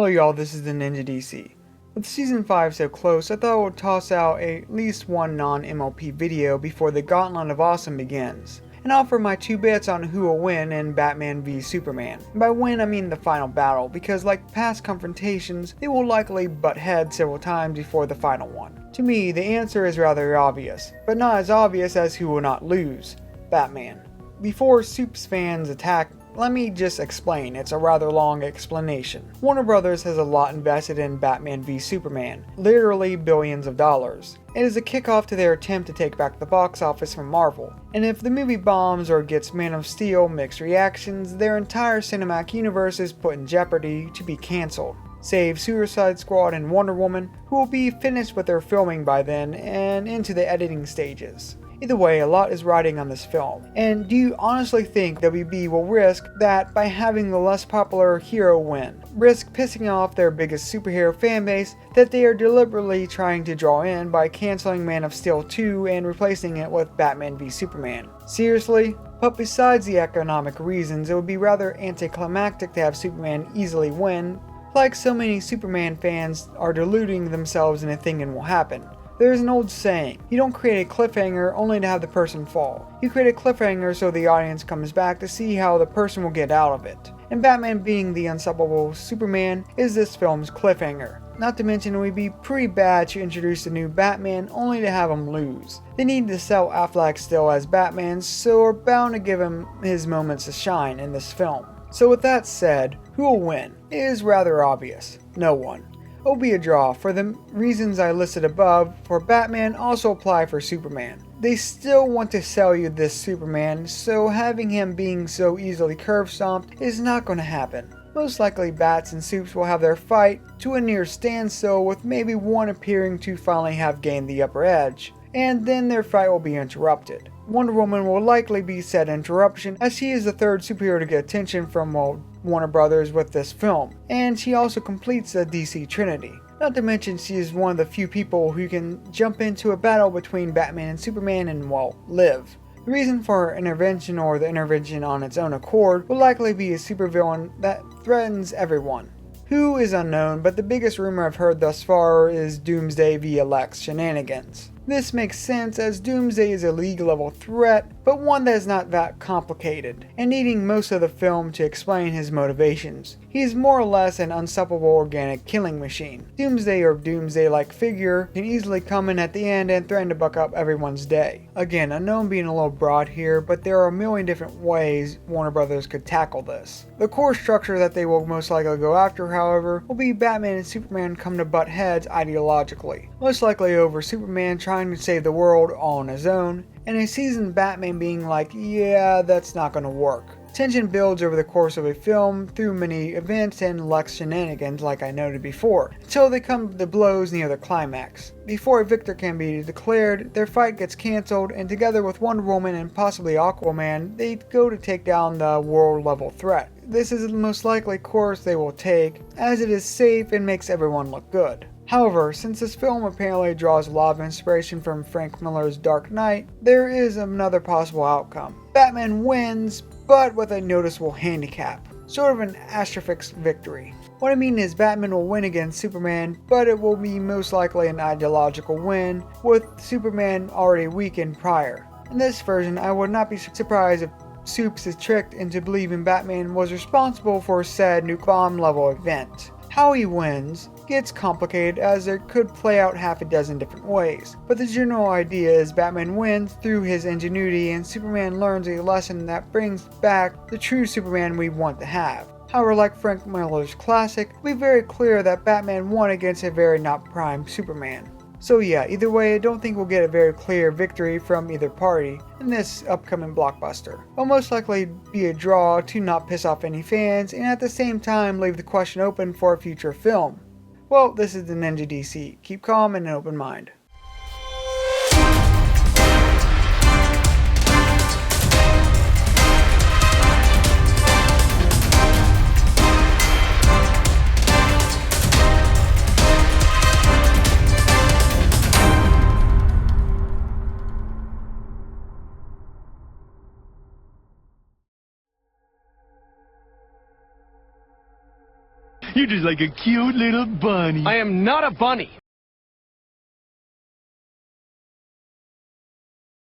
Hello y'all, this is the Ninja DC. With Season 5 so close, I thought I would toss out at least one non-MLP video before the Gauntlet of Awesome begins, and offer my 2 bets on who will win in Batman v Superman. And by win I mean the final battle, because like past confrontations, they will likely butt heads several times before the final one. To me, the answer is rather obvious, but not as obvious as who will not lose: Batman. Before Supes fans attack, let me just explain. It's a rather long explanation. Warner Brothers has a lot invested in Batman v Superman, literally billions of dollars. It is a kickoff to their attempt to take back the box office from Marvel, and if the movie bombs or gets Man of Steel mixed reactions, their entire cinematic universe is put in jeopardy to be cancelled. Save Suicide Squad and Wonder Woman, who will be finished with their filming by then and into the editing stages. Either way, a lot is riding on this film, and do you honestly think WB will risk that by having the less popular hero win? Risk pissing off their biggest superhero fanbase that they are deliberately trying to draw in by cancelling Man of Steel 2 and replacing it with Batman v Superman? Seriously? But besides the economic reasons, it would be rather anticlimactic to have Superman easily win, like so many Superman fans are deluding themselves into thinking will happen. There's an old saying, you don't create a cliffhanger only to have the person fall. You create a cliffhanger so the audience comes back to see how the person will get out of it. And Batman being the unstoppable Superman is this film's cliffhanger. Not to mention it would be pretty bad to introduce the new Batman only to have him lose. They need to sell Affleck still as Batman, so are bound to give him his moments to shine in this film. So with that said, who will win? It is rather obvious. No one. It will be a draw. For the reasons I listed above, for Batman also apply for Superman. They still want to sell you this Superman, so having him being so easily curb stomped is not going to happen. Most likely Bats and Supes will have their fight to a near standstill, with maybe one appearing to finally have gained the upper edge, and then their fight will be interrupted. Wonder Woman will likely be said interruption, as she is the third superhero to get attention from Warner Brothers with this film, and she also completes the DC Trinity. Not to mention she is one of the few people who can jump into a battle between Batman and Superman and, well, live. The reason for her intervention, or the intervention on its own accord, will likely be a supervillain that threatens everyone. Who is unknown, but the biggest rumor I've heard thus far is Doomsday via Lex shenanigans. This makes sense as Doomsday is a league level threat, but one that is not that complicated, and needing most of the film to explain his motivations. He is more or less an unstoppable organic killing machine. Doomsday or Doomsday-like figure can easily come in at the end and threaten to buck up everyone's day. Again, I know I'm being a little broad here, but there are a million different ways Warner Brothers could tackle this. The core structure that they will most likely go after, however, will be Batman and Superman come to butt heads ideologically, most likely over Superman trying to save the world all on his own, and a seasoned Batman being like, yeah, that's not gonna work. Tension builds over the course of a film through many events and Lex shenanigans like I noted before, until they come to blows near the climax. Before a victor can be declared, their fight gets cancelled, and together with Wonder Woman and possibly Aquaman, they go to take down the world level threat. This is the most likely course they will take, as it is safe and makes everyone look good. However, since this film apparently draws a lot of inspiration from Frank Miller's Dark Knight, there is another possible outcome. Batman wins, but with a noticeable handicap. Sort of an asterisk victory. What I mean is Batman will win against Superman, but it will be most likely an ideological win, with Superman already weakened prior. In this version, I would not be surprised if Supes is tricked into believing Batman was responsible for said nuke bomb level event. How he wins gets complicated, as it could play out half a dozen different ways, but the general idea is Batman wins through his ingenuity and Superman learns a lesson that brings back the true Superman we want to have. However, like Frank Miller's classic, it'll be very clear that Batman won against a very not prime Superman. So yeah, either way, I don't think we'll get a very clear victory from either party in this upcoming blockbuster. It'll most likely be a draw to not piss off any fans, and at the same time leave the question open for a future film. Well, this is the Ninja DC. Keep calm and an open mind. You're just like a cute little bunny. I am not a bunny.